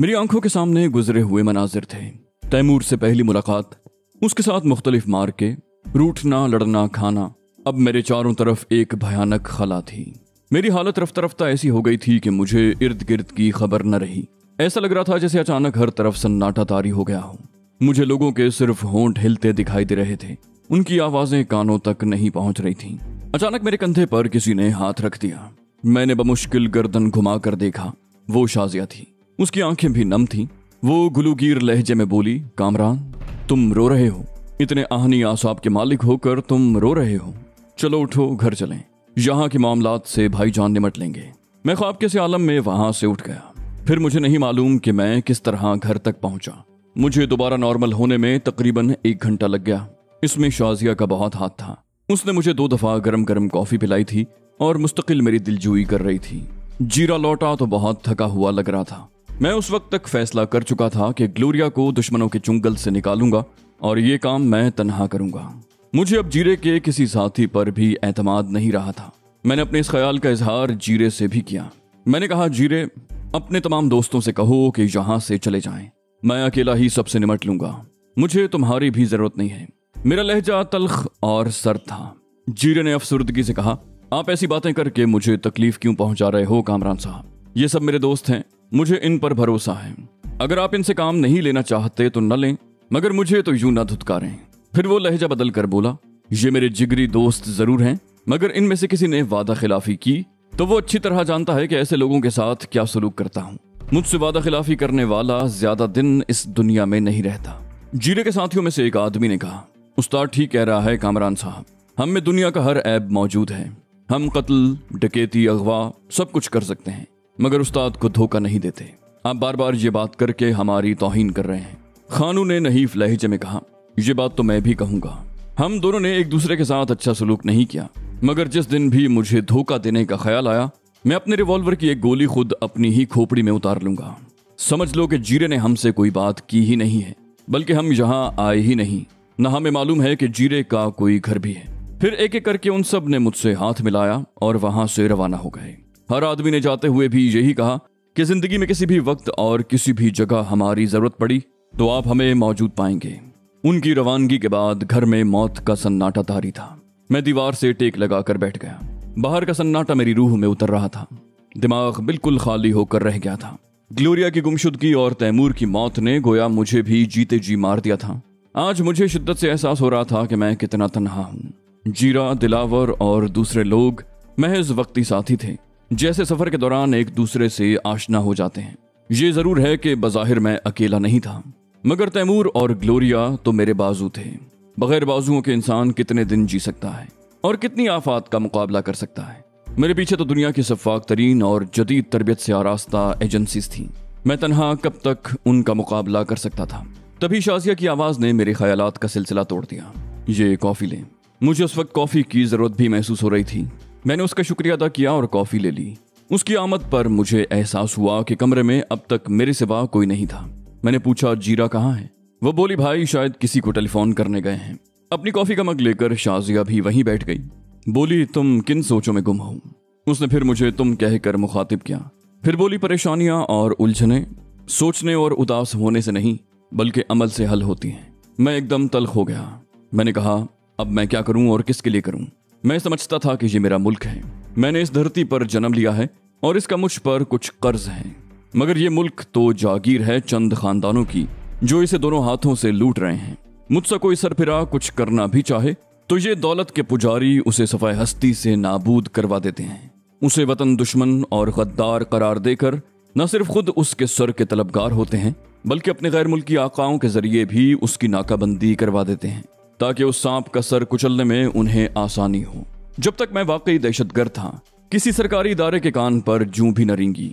मेरी आंखों के सामने गुजरे हुए मनाजिर थे। तैमूर से पहली मुलाकात, उसके साथ मुख्तलिफ मार्के, रूठना लड़ना खाना। अब मेरे चारों तरफ एक भयानक खला थी। मेरी हालत रफ्ता रफ्ता ऐसी हो गई थी कि मुझे इर्द गिर्द की खबर न रही। ऐसा लग रहा था जैसे अचानक हर तरफ सन्नाटा तारी हो गया हो। मुझे लोगों के सिर्फ होंठ हिलते दिखाई दे रहे थे, उनकी आवाजें कानों तक नहीं पहुंच रही थीं। अचानक मेरे कंधे पर किसी ने हाथ रख दिया। मैंने बमुश्किल गर्दन घुमाकर देखा। वो शाजिया थी, उसकी आंखें भी नम थीं। वो गुलूगीर लहजे में बोली, कामरान, तुम रो रहे हो? इतने आहनी आसाब के मालिक होकर तुम रो रहे हो? चलो उठो, घर चलें। यहाँ के मामलात से भाईजान निमट लेंगे। मैं ख्वाब के से आलम में वहां से उठ गया। फिर मुझे नहीं मालूम कि मैं किस तरह घर तक पहुंचा। मुझे दोबारा नॉर्मल होने में तकरीबन 1 घंटा लग गया। इसमें शाजिया का बहुत हाथ था। उसने मुझे 2 दफा गरम गरम कॉफी पिलाई थी और मुस्तकिल मेरी दिलजोई कर रही थी। जीरा लौटा तो बहुत थका हुआ लग रहा था। मैं उस वक्त तक फैसला कर चुका था कि ग्लोरिया को दुश्मनों के चुंगल से निकालूंगा और ये काम मैं तन्हा करूंगा। मुझे अब जीरे के किसी साथी पर भी एतमाद नहीं रहा था। मैंने अपने इस ख्याल का इजहार जीरे से भी किया। मैंने कहा, जीरे, अपने तमाम दोस्तों से कहो कि यहाँ से चले जाएं। मैं अकेला ही सबसे निमट लूंगा। मुझे तुम्हारी भी जरूरत नहीं है। मेरा लहजा तल्ख और सर्द था। जीरे ने अफसुर्दगी से कहा, आप ऐसी बातें करके मुझे तकलीफ क्यों पहुंचा रहे हो कामरान साहब? ये सब मेरे दोस्त हैं, मुझे इन पर भरोसा है। अगर आप इनसे काम नहीं लेना चाहते तो न लें, मगर मुझे तो यूं न धुतकारें। फिर वो लहजा बदल कर बोला, ये मेरे जिगरी दोस्त जरूर हैं, मगर इनमें से किसी ने वादा खिलाफी की तो वो अच्छी तरह जानता है कि ऐसे लोगों के साथ क्या सलूक करता हूँ। मुझसे वादा खिलाफी करने वाला ज्यादा दिन इस दुनिया में नहीं रहता। जीरे के साथियों में से एक आदमी ने कहा, उस्ताद ठीक कह रहा है कामरान साहब, हम में दुनिया का हर ऐब मौजूद है। हम कत्ल, डकैती, अगवा सब कुछ कर सकते हैं, मगर उस्ताद को धोखा नहीं देते। आप बार बार ये बात करके हमारी तौहीन कर रहे हैं। खानू ने नहीफ लहजे में कहा, ये बात तो मैं भी कहूंगा। हम दोनों ने एक दूसरे के साथ अच्छा सलूक नहीं किया, मगर जिस दिन भी मुझे धोखा देने का ख्याल आया, मैं अपने रिवॉल्वर की एक गोली खुद अपनी ही खोपड़ी में उतार लूंगा। समझ लो कि जीरे ने हमसे कोई बात की ही नहीं है, बल्कि हम यहाँ आए ही नहीं। न हमें मालूम है कि जीरे का कोई घर भी है। फिर एक एक करके उन सब ने मुझसे हाथ मिलाया और वहां से रवाना हो गए। हर आदमी ने जाते हुए भी यही कहा कि जिंदगी में किसी भी वक्त और किसी भी जगह हमारी जरूरत पड़ी तो आप हमें मौजूद पाएंगे। उनकी रवानगी के बाद घर में मौत का सन्नाटा तारी था। मैं दीवार से टेक लगाकर बैठ गया। बाहर का सन्नाटा मेरी रूह में उतर रहा था। दिमाग बिल्कुल खाली होकर रह गया था। ग्लोरिया की गुमशुदगी और तैमूर की मौत ने गोया मुझे भी जीते जी मार दिया था। आज मुझे शिद्दत से एहसास हो रहा था कि मैं कितना तन्हा हूँ। जीरा, दिलावर और दूसरे लोग महज वक्ती साथी थे, जैसे सफर के दौरान एक दूसरे से आशना हो जाते हैं। ये जरूर है कि बज़ाहिर मैं अकेला नहीं था, मगर तैमूर और ग्लोरिया तो मेरे बाजू थे। बगैर बाजुओं के इंसान कितने दिन जी सकता है और कितनी आफात का मुकाबला कर सकता है। मेरे पीछे तो दुनिया की शफ़ाक तरीन और जदीद तरबियत से आरास्ता एजेंसीज थी। मैं तन्हा कब तक उनका मुकाबला कर सकता था? तभी शाजिया की आवाज ने मेरे ख्यालात का सिलसिला तोड़ दिया। ये कॉफी लें। मुझे उस वक्त कॉफी की जरूरत भी महसूस हो रही थी। मैंने उसका शुक्रिया अदा किया और कॉफी ले ली। उसकी आमद पर मुझे एहसास हुआ कि कमरे में अब तक मेरे सिवा कोई नहीं था। मैंने पूछा, जीरा कहाँ है? वो बोली, भाई शायद किसी को टेलीफोन करने गए हैं। अपनी कॉफी का मग लेकर शाजिया भी वहीं बैठ गई। बोली, तुम किन सोचों में गुम हो? उसने फिर मुझे तुम कहकर मुखातिब किया। फिर बोली, परेशानियां और उलझने सोचने और उदास होने से नहीं बल्कि अमल से हल होती हैं। मैं एकदम तल्ख हो गया। मैंने कहा, अब मैं क्या करूं और किसके लिए करूं? मैं समझता था कि ये मेरा मुल्क है। मैंने इस धरती पर जन्म लिया है और इसका मुझ पर कुछ कर्ज है, मगर ये मुल्क तो जागीर है चंद खानदानों की जो इसे दोनों हाथों से लूट रहे हैं। मुझसे कोई सरफिरा कुछ करना भी चाहे तो ये दौलत के पुजारी उसे सफाए हस्ती से नाबूद करवा देते हैं। उसे वतन दुश्मन और गद्दार करार देकर न सिर्फ खुद उसके सर के तलबगार होते हैं बल्कि अपने गैर मुल्की आकाओं के जरिए भी उसकी नाकाबंदी करवा देते हैं ताकि उस सांप का सर कुचलने में उन्हें आसानी हो। जब तक मैं वाकई दहशतगर्द था, किसी सरकारी इदारे के कान पर जूं भी न रेंगी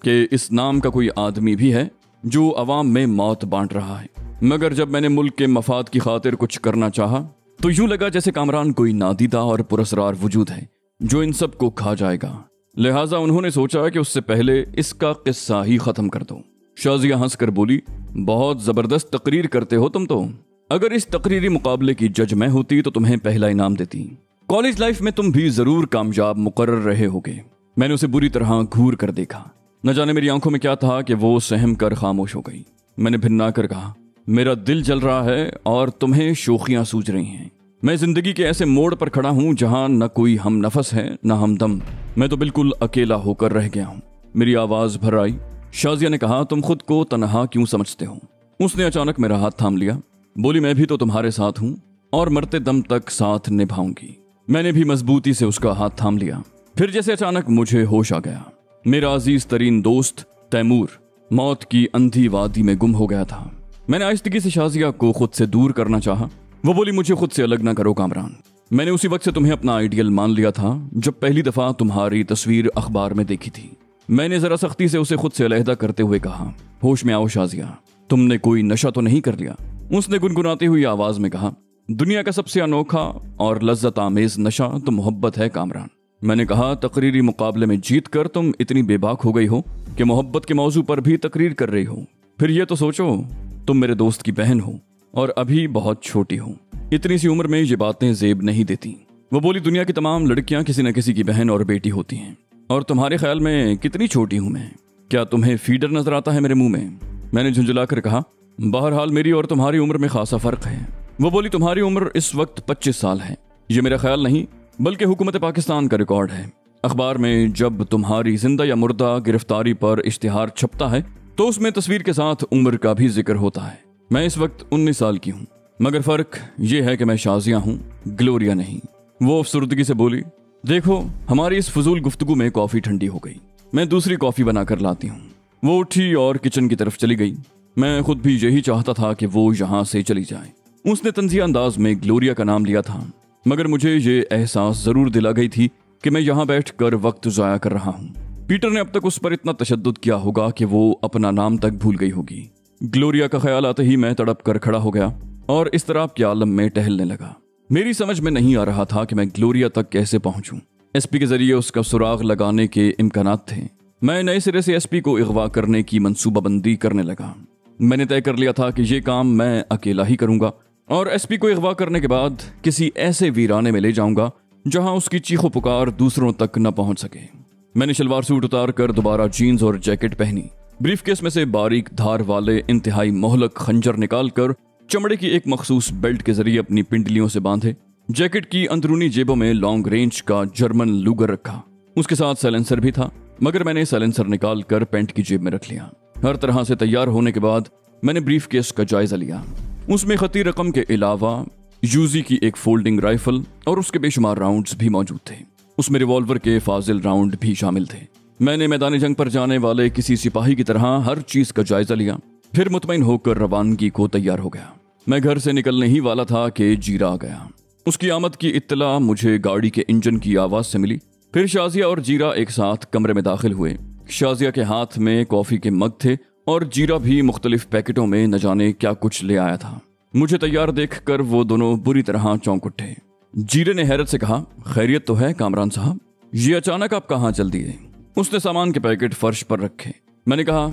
कि इस नाम का कोई आदमी भी है जो अवाम में मौत बांट रहा है। मगर जब मैंने मुल्क के मफाद की खातिर कुछ करना चाहा तो यूं लगा जैसे कामरान कोई नादीदा और पुरस्कार वजूद है जो इन सब को खा जाएगा। लिहाजा उन्होंने सोचा कि उससे पहले इसका किस्सा ही खत्म कर दो। शाजिया हंसकर बोली, बहुत जबरदस्त तकरीर करते हो तुम तो। अगर इस तकरीरी मुकाबले की जज मैं होती तो तुम्हें पहला इनाम देती। कॉलेज लाइफ में तुम भी जरूर कामयाब मुकर्रर रहे होगे। मैंने उसे बुरी तरह घूर कर देखा। न जाने मेरी आंखों में क्या था कि वो सहम कर खामोश हो गई। मैंने भिन्ना कर कहा, मेरा दिल जल रहा है और तुम्हें शोखियां सूझ रही हैं। मैं जिंदगी के ऐसे मोड़ पर खड़ा हूं जहां न कोई हम नफस है न हमदम। मैं तो बिल्कुल अकेला होकर रह गया हूं। मेरी आवाज भर आई। शाजिया ने कहा, तुम खुद को तन्हा क्यों समझते हो? उसने अचानक मेरा हाथ थाम लिया। बोली, मैं भी तो तुम्हारे साथ हूं और मरते दम तक साथ निभाऊंगी। मैंने भी मजबूती से उसका हाथ थाम लिया। फिर जैसे अचानक मुझे होश आ गया। मेरा अजीज तरीन दोस्त तैमूर मौत की अंधी वादी में गुम हो गया था। मैंने आहिस्तगी से शाजिया को खुद से दूर करना चाहा। वो बोली, मुझे खुद से अलग ना करो कामरान। मैंने उसी वक्त से तुम्हें अपना आइडियल मान लिया था जब पहली दफा तुम्हारी तस्वीर अखबार में देखी थी। मैंने जरा सख्ती से उसे खुद से अलहदा करते हुए कहा, होश में आओ शाजिया, तुमने कोई नशा तो नहीं कर लिया? उसने गुनगुनाती हुई आवाज में कहा, दुनिया का सबसे अनोखा और लज्जत आमेज नशा तो मोहब्बत है कामरान। मैंने कहा, तकरीरी मुकाबले में जीत कर तुम इतनी बेबाक हो गई हो कि मोहब्बत के मौजू पर भी तकरीर कर रही हो। फिर ये तो सोचो, तुम मेरे दोस्त की बहन हो और अभी बहुत छोटी हो। इतनी सी उम्र में ये बातें जेब नहीं देती। वो बोली, दुनिया की तमाम लड़कियां किसी न किसी की बहन और बेटी होती हैं, और तुम्हारे ख्याल में कितनी छोटी हूं मैं? क्या तुम्हें फीडर नजर आता है मेरे मुंह में? मैंने झुंझुला कर कहा, बहरहाल मेरी और तुम्हारी उम्र में खासा फर्क है। वो बोली, तुम्हारी उम्र इस वक्त 25 साल है। ये मेरा ख्याल नहीं बल्कि हुकूमत पाकिस्तान का रिकॉर्ड है। अखबार में जब तुम्हारी जिंदा या मुर्दा गिरफ्तारी पर इश्तिहार छपता है तो उसमें तस्वीर के साथ उम्र का भी जिक्र होता है। मैं इस वक्त 19 साल की हूँ, मगर फर्क यह है कि मैं शाजिया हूँ, ग्लोरिया नहीं। वो अफसुर्दगी से बोली, देखो हमारी इस फजूल गुफ्तगू में कॉफी ठंडी हो गई, मैं दूसरी कॉफी बनाकर लाती हूँ। वो उठी और किचन की तरफ चली गई। मैं खुद भी यही चाहता था कि वो यहाँ से चली जाए। उसने तंजिया अंदाज में ग्लोरिया का नाम लिया था, मगर मुझे ये एहसास जरूर दिला गई थी कि मैं यहाँ बैठकर वक्त जाया कर रहा हूँ। पीटर ने अब तक उस पर इतना तशद्दुद किया होगा कि वो अपना नाम तक भूल गई होगी। ग्लोरिया का ख्याल आते ही मैं तड़प कर खड़ा हो गया और इस तरह के आलम में टहलने लगा। मेरी समझ में नहीं आ रहा था कि मैं ग्लोरिया तक कैसे पहुंचूं। एसपी के जरिए उसका सुराग लगाने के इम्कानात थे। मैं नए सिरे से एसपी को अगवा करने की मंसूबाबंदी करने लगा। मैंने तय कर लिया था कि ये काम मैं अकेला ही करूंगा और एसपी को अगवा करने के बाद किसी ऐसे वीराने में ले जाऊंगा जहां उसकी चीखों पुकार दूसरों तक न पहुंच सके। मैंने शलवार सूट उतार कर दोबारा जीन्स और जैकेट पहनी। ब्रीफकेस में से बारीक धार वाले इंतहाई मोहलक खंजर निकालकर चमड़े की एक मखसूस बेल्ट के जरिए अपनी पिंडलियों से बांधे। जैकेट की अंदरूनी जेबों में लॉन्ग रेंज का जर्मन लूगर रखा। उसके साथ साइलेंसर भी था, मगर मैंने साइलेंसर निकाल कर पैंट की जेब में रख लिया। हर तरह से तैयार होने के बाद मैंने ब्रीफकेस का जायजा लिया। उसमें खती रकम के अलावा यूजी की एक फोल्डिंग राइफल और उसके बेशुमार राउंड्स भी मौजूद थे। उसमें रिवॉल्वर के फाजिल राउंड भी शामिल थे। मैंने मैदानी जंग पर जाने वाले किसी सिपाही की तरह हर चीज का जायजा लिया, फिर मुतमईन होकर रवानगी को तैयार हो गया। मैं घर से निकलने ही वाला था कि जीरा आ गया। उसकी आमद की इत्तला मुझे गाड़ी के इंजन की आवाज से मिली। फिर शाजिया और जीरा एक साथ कमरे में दाखिल हुए। शाजिया के हाथ में कॉफी के मग थे और जीरा भी मुख्तलिफ पैकेटों में न जाने क्या कुछ ले आया था। मुझे तैयार देखकर वो दोनों बुरी तरह चौंक उठे। जीरे ने हैरत से कहा, खैरियत तो है कामरान साहब, ये अचानक आप कहाँ चल दिए? उसने सामान के पैकेट फर्श पर रखे। मैंने कहा,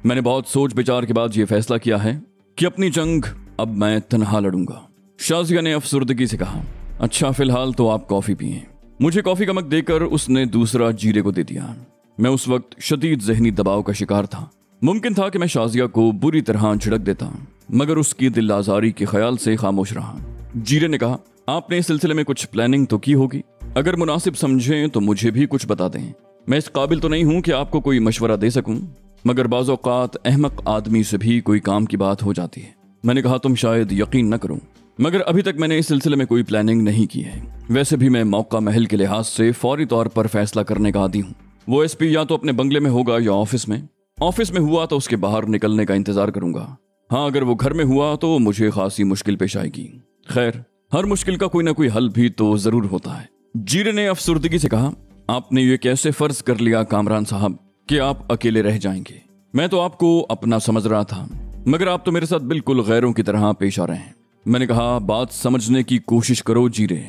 मैंने बहुत सोच विचार के बाद ये फैसला किया है कि अपनी जंग अब मैं तन्हा लड़ूंगा। शाजिया ने अफसुर्दगी से कहा, अच्छा फिलहाल तो आप कॉफी पिए। मुझे कॉफी का मग देकर उसने दूसरा जीरे को दे दिया। मैं उस वक्त शदीद जहनी दबाव का शिकार था। मुमकिन था कि मैं शाजिया को बुरी तरह झिड़क देता, मगर उसकी दिल आजारी के ख्याल से खामोश रहा। जीरे ने कहा, आपने इस सिलसिले में कुछ प्लानिंग तो की होगी, अगर मुनासिब समझें तो मुझे भी कुछ बता दें। मैं इस काबिल तो नहीं हूं कि आपको कोई मशवरा दे सकूं, मगर बाज़ औक़ात अहमक आदमी से भी कोई काम की बात हो जाती है। मैंने कहा, तुम शायद यकीन न करो, मगर अभी तक मैंने इस सिलसिले में कोई प्लानिंग नहीं की है। वैसे भी मैं मौका महल के लिहाज से फौरी तौर पर फैसला करने का आदी हूँ। वो एसपी या तो अपने बंगले में होगा या ऑफिस में। ऑफिस में हुआ तो उसके बाहर निकलने का इंतजार करूंगा। हाँ, अगर वो घर में हुआ तो मुझे खासी मुश्किल पेश आएगी। खैर, हर मुश्किल का कोई ना कोई हल भी तो जरूर होता है। जीरे ने अफसुर्दगी से कहा, आपने ये कैसे फर्ज कर लिया कामरान साहब कि आप अकेले रह जाएंगे? मैं तो आपको अपना समझ रहा था, मगर आप तो मेरे साथ बिल्कुल गैरों की तरह पेश आ रहे हैं। मैंने कहा, बात समझने की कोशिश करो जीरे।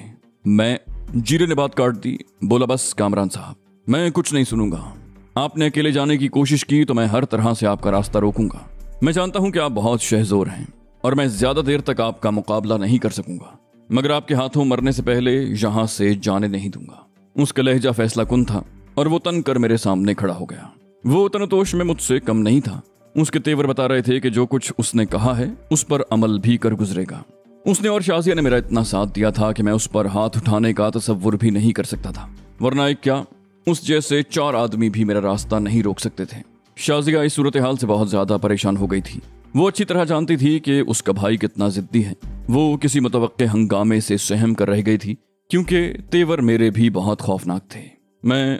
जीरे ने बात काट दी। बोला, बस कामरान साहब, मैं कुछ नहीं सुनूंगा। आपने अकेले जाने की कोशिश की तो मैं हर तरह से आपका रास्ता रोकूंगा। मैं जानता हूं कि आप बहुत शहजोर हैं और मैं ज्यादा देर तक आपका मुकाबला नहीं कर सकूंगा, मगर आपके हाथों मरने से पहले यहां से जाने नहीं दूंगा। उसका लहजा फैसला कुन था और वो तन कर मेरे सामने खड़ा हो गया। वो तनतोष में मुझसे कम नहीं था। उसके तेवर बता रहे थे कि जो कुछ उसने कहा है उस पर अमल भी कर गुजरेगा। उसने और शाजिया ने मेरा इतना साथ दिया था कि मैं उस पर हाथ उठाने का तसव्वुर भी नहीं कर सकता था, वरना एक क्या उस जैसे 4 आदमी भी मेरा रास्ता नहीं रोक सकते थे। शाजिया इस सूरत हाल से बहुत ज्यादा परेशान हो गई थी। वो अच्छी तरह जानती थी कि उसका भाई कितना जिद्दी है। वो किसी मुतवक्के हंगामे से सहम कर रह गई थी, क्योंकि तेवर मेरे भी बहुत खौफनाक थे। मैं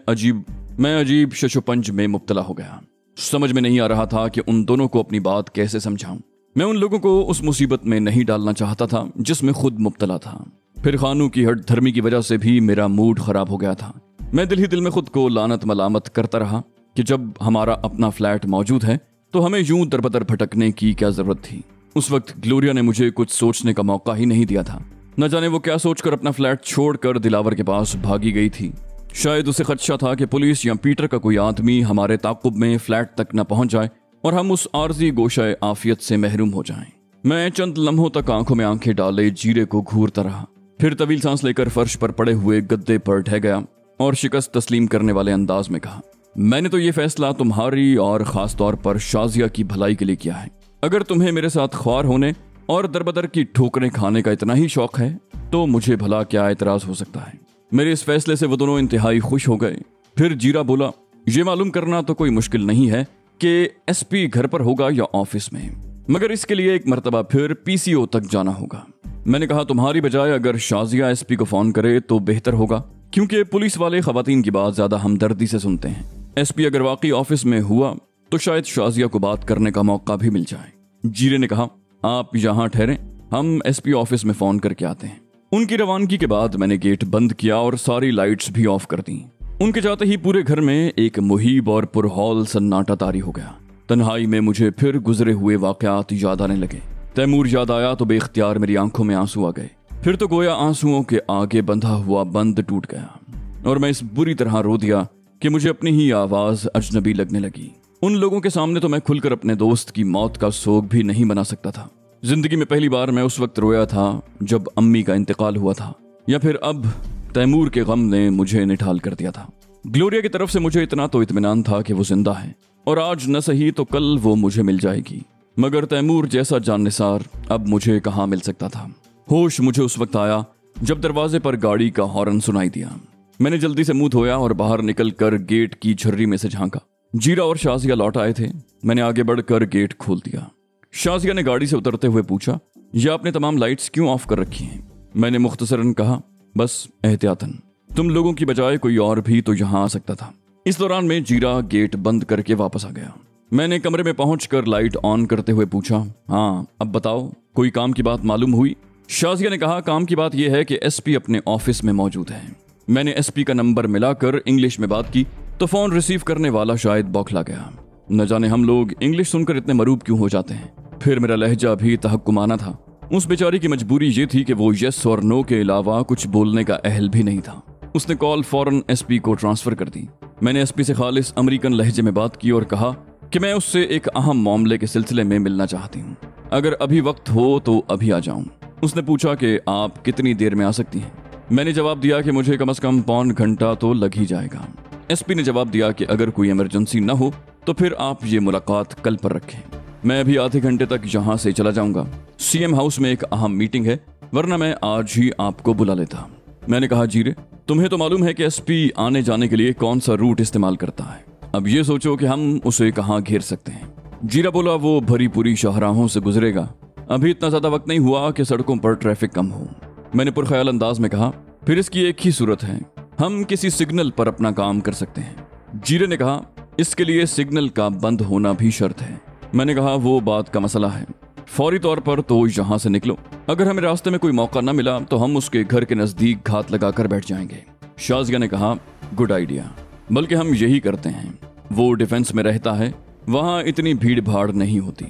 अजीब शशोपंज में मुब्तला हो गया। समझ में नहीं आ रहा था कि उन दोनों को अपनी बात कैसे समझाऊं। मैं उन लोगों को उस मुसीबत में नहीं डालना चाहता था जिसमें खुद मुब्तला था। फिर खानू की हट धर्मी की वजह से भी मेरा मूड खराब हो गया था। मैं दिल ही दिल में खुद को लानत मलामत करता रहा कि जब हमारा अपना फ्लैट मौजूद है तो हमें यूं दरबदर भटकने की क्या जरूरत थी। उस वक्त ग्लोरिया ने मुझे कुछ सोचने का मौका ही नहीं दिया था। न जाने वो क्या सोचकर अपना फ्लैट छोड़कर दिलावर के पास भागी गई थी। शायद उसे खदशा था कि पुलिस या पीटर का कोई आदमी हमारे ताकुब में फ्लैट तक न पहुंच जाए और हम उस आर्जी गोशाए आफियत से महरूम हो जाएं। मैं चंद लम्हों तक आंखों में आंखें डाले जीरे को घूरता रहा। फिर तवील सांस लेकर फर्श पर पड़े हुए गद्दे पर ढह गया और शिकस्त तस्लीम करने वाले अंदाज में कहा, मैंने तो ये फैसला तुम्हारी और खास तौर पर शाजिया की भलाई के लिए किया है। अगर तुम्हें मेरे साथ ख्वार होने और दरबदर की ठोकरें खाने का इतना ही शौक है तो मुझे भला क्या एतराज हो सकता है। मेरे इस फैसले से वो दोनों इंतहाई खुश हो गए। फिर जीरा बोला, ये मालूम करना तो कोई मुश्किल नहीं है कि एसपी घर पर होगा या ऑफिस में, मगर इसके लिए एक मर्तबा फिर पीसीओ तक जाना होगा। मैंने कहा, तुम्हारी बजाय अगर शाजिया एसपी को फोन करे तो बेहतर होगा, क्योंकि पुलिस वाले खवातीन की बात ज्यादा हमदर्दी से सुनते हैं। एसपी अगर वाकई ऑफिस में हुआ तो शायद शाजिया को बात करने का मौका भी मिल जाए। जीरे ने कहा, आप यहाँ ठहरें, हम एसपी ऑफिस में फोन करके आते हैं। उनकी रवानगी के बाद मैंने गेट बंद किया और सारी लाइट्स भी ऑफ कर दी। उनके जाते ही पूरे घर में एक मुहीब और पुरहौल सन्नाटा तारी हो गया। तन्हाई में मुझे फिर गुजरे हुए वाकयात याद आने लगे। तैमूर याद आया तो बेख्तियार मेरी आंखों में आंसू आ गए। फिर तो गोया आंसुओं के आगे बंधा हुआ बंद टूट गया और मैं इस बुरी तरह रो दिया कि मुझे अपनी ही आवाज अजनबी लगने लगी। उन लोगों के सामने तो मैं खुलकर अपने दोस्त की मौत का सोग भी नहीं बना सकता था। जिंदगी में पहली बार मैं उस वक्त रोया था जब अम्मी का इंतकाल हुआ था, या फिर अब तैमूर के गम ने मुझे निठाल कर दिया था। ग्लोरिया की तरफ से मुझे इतना तो इत्मीनान था कि वो जिंदा है और आज न सही तो कल वो मुझे मिल जाएगी, मगर तैमूर जैसा जाननिसार अब मुझे कहाँ मिल सकता था। होश मुझे उस वक्त आया जब दरवाजे पर गाड़ी का हॉर्न सुनाई दिया। मैंने जल्दी से मुंह धोया और बाहर निकलकर गेट की झर्री में से झांका। जीरा और शाजिया लौट आए थे। मैंने आगे बढ़कर गेट खोल दिया। शाजिया ने गाड़ी से उतरते हुए पूछा, ये आपने तमाम लाइट्स क्यों ऑफ कर रखी हैं? मैंने मुख्तसरन कहा, बस एहतियातन, तुम लोगों की बजाय कोई और भी तो यहाँ आ सकता था। इस दौरान में जीरा गेट बंद करके वापस आ गया। मैंने कमरे में पहुंचकर लाइट ऑन करते हुए पूछा, हाँ अब बताओ, कोई काम की बात मालूम हुई? शाजिया ने कहा, काम की बात यह है कि एसपी अपने ऑफिस में मौजूद है। मैंने एसपी का नंबर मिलाकर इंग्लिश में बात की तो फोन रिसीव करने वाला शायद बौखला गया। न जाने हम लोग इंग्लिश सुनकर इतने मरूब क्यों हो जाते हैं। फिर मेरा लहजा भी तहक्कुमाना था। उस बेचारी की मजबूरी ये थी कि वो यस और नो के अलावा कुछ बोलने का अहल भी नहीं था। उसने कॉल फौरन एसपी को ट्रांसफर कर दी। मैंने एसपी से खालिस अमेरिकन लहजे में बात की और कहा कि मैं उससे एक अहम मामले के सिलसिले में मिलना चाहती हूँ। अगर अभी वक्त हो तो अभी आ जाऊं। उसने पूछा कि आप कितनी देर में आ सकती हैं। मैंने जवाब दिया कि मुझे कम से कम पौन घंटा तो लग ही जाएगा। एसपी ने जवाब दिया कि अगर कोई इमरजेंसी न हो तो फिर आप ये मुलाकात कल पर रखें। मैं अभी आधे घंटे तक यहाँ से चला जाऊंगा। सीएम हाउस में एक अहम मीटिंग है, वरना मैं आज ही आपको बुला लेता। मैंने कहा, जीरे, तुम्हें तो मालूम है कि एसपी आने जाने के लिए कौन सा रूट इस्तेमाल करता है। अब ये सोचो कि हम उसे कहाँ घेर सकते हैं। जीरा बोला, वो भरी पूरी शाहराहों से गुजरेगा। अभी इतना ज्यादा वक्त नहीं हुआ कि सड़कों पर ट्रैफिक कम हो। मैंने पुरख्याल अंदाज में कहा, फिर इसकी एक ही सूरत है, हम किसी सिग्नल पर अपना काम कर सकते हैं। जीरे ने कहा, इसके लिए सिग्नल का बंद होना भी शर्त है। मैंने कहा, वो बात का मसला है। फौरी तौर पर तो यहाँ से निकलो। अगर हमें रास्ते में कोई मौका न मिला तो हम उसके घर के नजदीक घात लगाकर बैठ जाएंगे। शाजिया ने कहा, गुड आइडिया, बल्कि हम यही करते हैं। वो डिफेंस में रहता है, वहां इतनी भीड़ भाड़ नहीं होती।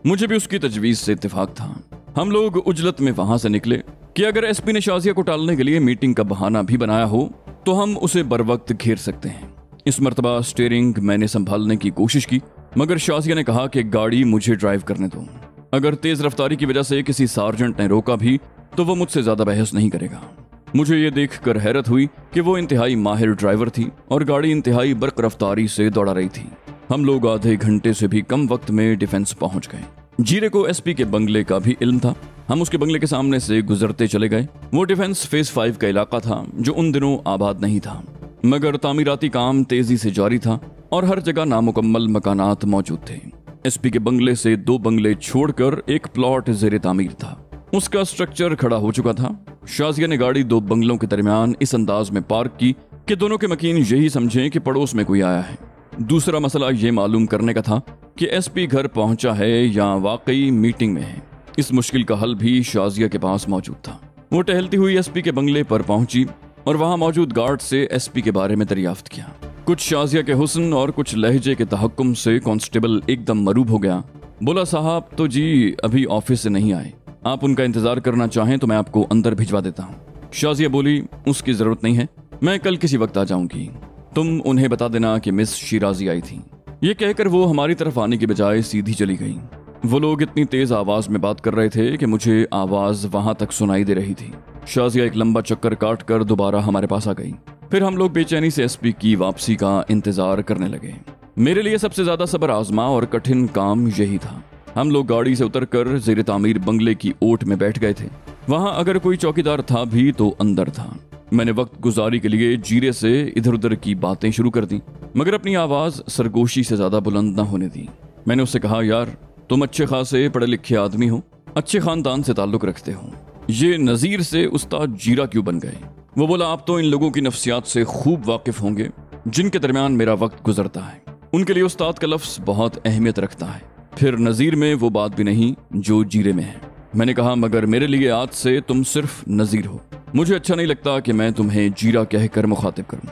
मुझे भी उसकी तजवीज से इत्तेफाक था। हम लोग उजलत में वहां से निकले कि अगर एसपी ने शाजिया को टालने के लिए मीटिंग का बहाना भी बनाया हो तो हम उसे बर वक्त घेर सकते हैं। इस मर्तबा स्टीयरिंग मैंने संभालने की कोशिश की, मगर शाजिया ने कहा कि गाड़ी मुझे ड्राइव करने दो। अगर तेज रफ्तारी की वजह से किसी सार्जेंट ने रोका भी तो वो मुझसे ज्यादा बहस नहीं करेगा। मुझे ये देखकर हैरत हुई कि वो इंतहाई माहिर ड्राइवर थी और गाड़ी इंतहाई बर्क रफ्तारी से दौड़ा रही थी। हम लोग आधे घंटे से भी कम वक्त में डिफेंस पहुंच गए। जीरे को एसपी के बंगले का भी इल्म था। हम उसके बंगले के सामने से गुजरते चले गए। वो डिफेंस फेज 5 का इलाका था जो उन दिनों आबाद नहीं था, मगर तामीराती काम तेजी से जारी था और हर जगह नामुकम्मल मकानात मौजूद थे। एसपी के बंगले से 2 बंगले छोड़कर एक प्लॉट ज़ेरे तामीर था। उसका स्ट्रक्चर खड़ा हो चुका था। शाजिया ने गाड़ी 2 बंगलों के दरमियान इस अंदाज में पार्क की कि दोनों के मकीन यही समझें कि पड़ोस में कोई आया है। दूसरा मसला ये मालूम करने का था कि एसपी घर पहुंचा है या वाकई मीटिंग में है। इस मुश्किल का हल भी शाजिया के पास मौजूद था। वो टहलती हुई एसपी के बंगले पर पहुंची और वहां मौजूद गार्ड से एसपी के बारे में दरियाफ्त किया। कुछ शाजिया के हुस्न और कुछ लहजे के तहक्कुम से कांस्टेबल एकदम मरूब हो गया। बोला, साहब तो जी अभी ऑफिस से नहीं आए, आप उनका इंतजार करना चाहें तो मैं आपको अंदर भिजवा देता हूँ। शाजिया बोली, उसकी जरूरत नहीं है, मैं कल किसी वक्त आ जाऊंगी। तुम उन्हें बता देना कि मिस शिराजी आई थी। ये कहकर वो हमारी तरफ आने की बजाय सीधी चली गई। वो लोग इतनी तेज आवाज में बात कर रहे थे कि मुझे आवाज वहां तक सुनाई दे रही थी। शाजिया एक लंबा चक्कर काट कर दोबारा हमारे पास आ गई। फिर हम लोग बेचैनी से एसपी की वापसी का इंतजार करने लगे। मेरे लिए सबसे ज्यादा सब्र आजमा और कठिन काम यही था। हम लोग गाड़ी से उतरकर ज़ेरे तामीर बंगले की ओट में बैठ गए थे। वहां अगर कोई चौकीदार था भी तो अंदर था। मैंने वक्त गुजारी के लिए जीरे से इधर उधर की बातें शुरू कर दी, मगर अपनी आवाज सरगोशी से ज्यादा बुलंद न होने दी। मैंने उससे कहा, यार तुम अच्छे खासे पढ़े लिखे आदमी हो, अच्छे खानदान से ताल्लुक रखते हो, ये नजीर से उस्ताद जीरा क्यों बन गए? वो बोला, आप तो इन लोगों की नफ्सियात से खूब वाकिफ होंगे जिनके दरमियान मेरा वक्त गुजरता है। उनके लिए उस्ताद का लफ्ज बहुत अहमियत रखता है। फिर नजीर में वो बात भी नहीं जो जीरे में है। मैंने कहा, मगर मेरे लिए आज से तुम सिर्फ नजीर हो। मुझे अच्छा नहीं लगता कि मैं तुम्हें जीरा कहकर मुखातिब करूं।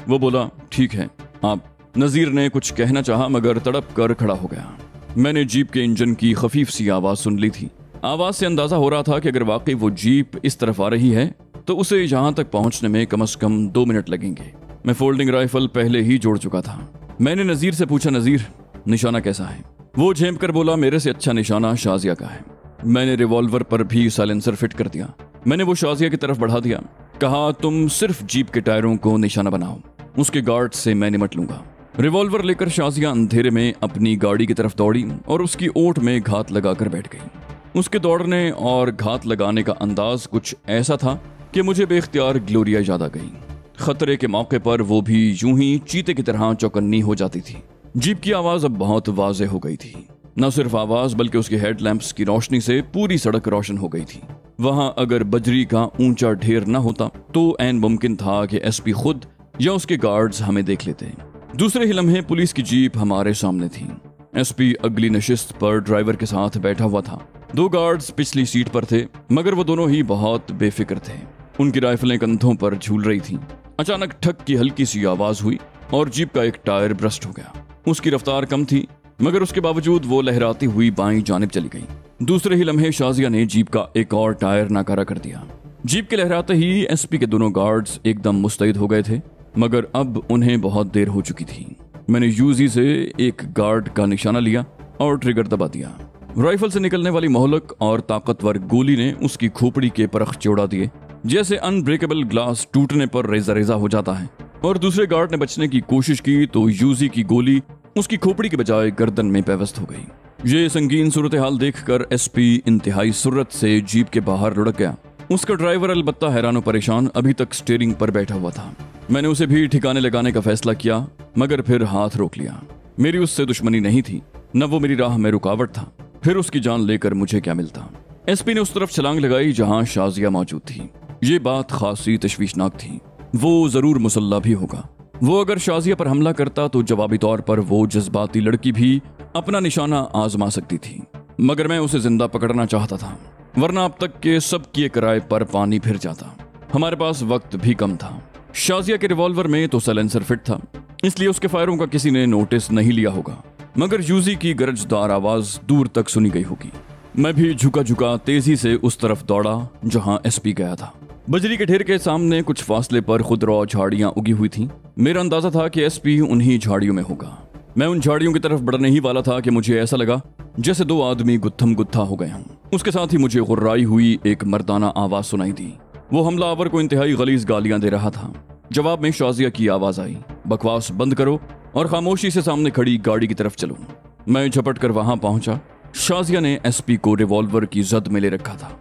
वो बोला, ठीक है आप। नजीर ने कुछ कहना चाहा मगर तड़प कर खड़ा हो गया। मैंने जीप के इंजन की खफीफ सी आवाज सुन ली थी। आवाज से अंदाजा हो रहा था कि अगर वाकई वो जीप इस तरफ आ रही है तो उसे यहां तक पहुंचने में कम से कम 2 मिनट लगेंगे। मैं फोल्डिंग राइफल पहले ही जोड़ चुका था। मैंने नजीर से पूछा, नजीर निशाना कैसा है? वो झेप कर बोला, मेरे से अच्छा निशाना शाजिया का है। मैंने रिवॉल्वर पर भी साइलेंसर फिट कर दिया। मैंने वो शाजिया की तरफ बढ़ा दिया। कहा, तुम सिर्फ जीप के टायरों को निशाना बनाओ, उसके गार्ड से मैं निमट लूंगा। रिवॉल्वर लेकर शाजिया अंधेरे में अपनी गाड़ी की तरफ दौड़ी और उसकी ओट में घात लगाकर बैठ गई। उसके दौड़ने और घात लगाने का अंदाज कुछ ऐसा था कि मुझे बेख्तियार ग्लोरिया याद आ गई। खतरे के मौके पर वो भी यूं ही चीते की तरह चौकन्नी हो जाती थी। जीप की आवाज अब बहुत वाज़ेह हो गई थी। न सिर्फ आवाज बल्कि उसके हेडलैंप्स की रोशनी से पूरी सड़क रोशन हो गई थी। वहां अगर बजरी का ऊंचा ढेर न होता तो ऐन मुमकिन था कि एसपी खुद या उसके गार्ड्स हमें देख लेते। दूसरे ही लम्हे पुलिस की जीप हमारे सामने थी। एसपी अगली नशिस्त पर ड्राइवर के साथ बैठा हुआ था। 2 गार्ड्स पिछली सीट पर थे, मगर वो दोनों ही बहुत बेफिक्र थे। उनकी राइफलें कंधों पर झूल रही थीं। अचानक ठक की हल्की सी आवाज हुई और जीप का एक टायर ब्रस्ट हो गया। उसकी रफ्तार कम थी, मगर उसके बावजूद वो लहराती हुई बाईं जानिब चली गई। दूसरे ही लम्हे शाजिया ने जीप का एक और टायर नाकारा कर दिया। जीप के लहराते ही एसपी के दोनों गार्ड्स एकदम मुस्तैद हो गए थे, मगर अब उन्हें बहुत देर हो चुकी थी। मैंने यूजी से एक गार्ड का निशाना लिया और ट्रिगर दबा दिया। राइफल से निकलने वाली मोहलक और ताकतवर गोली ने उसकी खोपड़ी के परख चौड़ा दिए, जैसे अनब्रेकेबल ग्लास टूटने पर रेजा रेजा हो जाता है। और दूसरे गार्ड ने बचने की कोशिश की तो यूजी की गोली उसकी खोपड़ी के बजाय गर्दन में पेवस्त हो गई। ये संगीन सूरत हाल देखकर एसपी इंतहाई सुर्रत से जीप के बाहर लुढ़क गया। उसका ड्राइवर अलबत्ता हैरान और परेशान अभी तक स्टीयरिंग पर बैठा हुआ था। मैंने उसे भी ठिकाने लगाने का फैसला किया, मगर फिर हाथ रोक लिया। मेरी उससे दुश्मनी नहीं थी, न वो मेरी राह में रुकावट था। फिर उसकी जान लेकर मुझे क्या मिलता। एसपी ने उस तरफ छलांग लगाई जहां शाजिया मौजूद थी। ये बात खासी तशवीशनाक थी। वो जरूर मुसल्ला भी होगा। वो अगर शाजिया पर हमला करता तो जवाबी तौर पर वो जज्बाती लड़की भी अपना निशाना आजमा सकती थी, मगर मैं उसे जिंदा पकड़ना चाहता था, वरना अब तक के सब किए किराए पर पानी फिर जाता। हमारे पास वक्त भी कम था। शाजिया के रिवॉल्वर में तो साइलेंसर फिट था, इसलिए उसके फायरों का किसी ने नोटिस नहीं लिया होगा, मगर यूजी की गरजदार आवाज दूर तक सुनी गई होगी। मैं भी झुका झुका तेजी से उस तरफ दौड़ा जहां एसपी गया था। बजरी के ढेर के सामने कुछ फासले पर खुदरौ झाड़ियां उगी हुई थीं। मेरा अंदाजा था कि एसपी उन्हीं झाड़ियों में होगा। मैं उन झाड़ियों की तरफ बढ़ने ही वाला था कि मुझे ऐसा लगा जैसे 2 आदमी गुत्थम गुत्था हो गए हों। उसके साथ ही मुझे गुर्राई हुई एक मर्दाना आवाज सुनाई दी। वो हमलावर को इंतहाई गलीज गालियां दे रहा था। जवाब में शाजिया की आवाज आई, बकवास बंद करो और खामोशी से सामने खड़ी गाड़ी की तरफ चलूं। मैं झपट कर वहां पहुंचा। शाजिया ने एसपी को रिवॉल्वर की जद में ले रखा था।